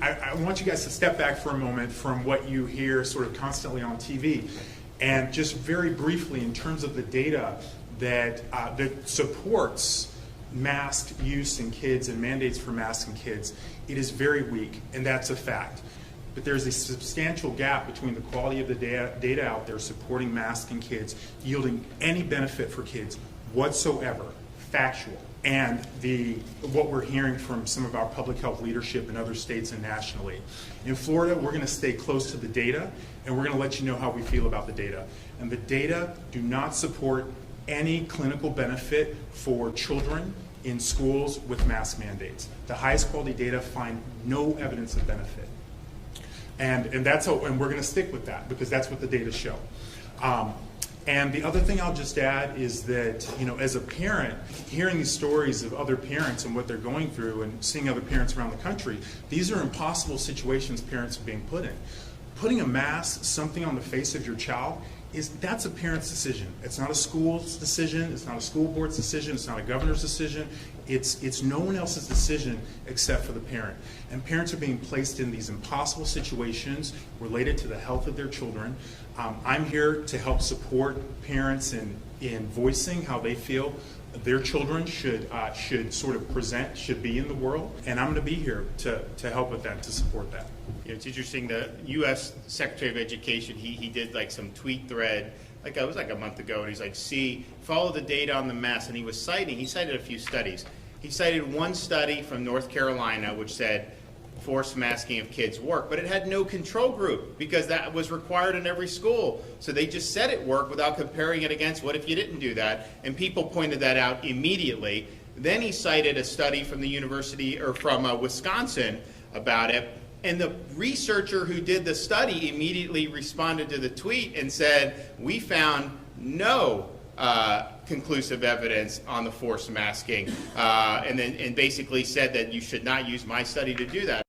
I want you guys to step back for a moment from what you hear sort of constantly on TV, and just very briefly, in terms of the data that supports mask use in kids and mandates for masks in kids, it is very weak, and that's a fact. But there's a substantial gap between the quality of the data out there supporting masks in kids, yielding any benefit for kids whatsoever, factual, and what we're hearing from some of our public health leadership in other states and nationally. In Florida, we're going to stay close to the data, and we're going to let you know how we feel about the data. And the data do not support any clinical benefit for children in schools with mask mandates. The highest quality data find no evidence of benefit. And we're going to stick with that because that's what the data show. And the other thing I'll just add is that, as a parent, hearing these stories of other parents and what they're going through and seeing other parents around the country, these are impossible situations parents are being put in. Putting a mask, something on the face of your child, that's a parent's decision. It's not a school's decision, it's not a school board's decision, it's not a governor's decision. It's no one else's decision except for the parent. And parents are being placed in these impossible situations related to the health of their children. I'm here to help support parents in voicing how they feel their children should sort of present, should be in the world. And I'm going to be here to help with that, to support that. It's interesting, the U.S. Secretary of Education, he did like some tweet thread, it was like a month ago, and he's like, follow the data on the mask, and he cited a few studies. He cited one study from North Carolina which said forced masking of kids work, but it had no control group because that was required in every school. So they just said it worked without comparing it against what if you didn't do that, and people pointed that out immediately. Then he cited a study from the university, or from Wisconsin about it, and the researcher who did the study immediately responded to the tweet and said, we found no conclusive evidence on the forced masking, and basically said that you should not use my study to do that.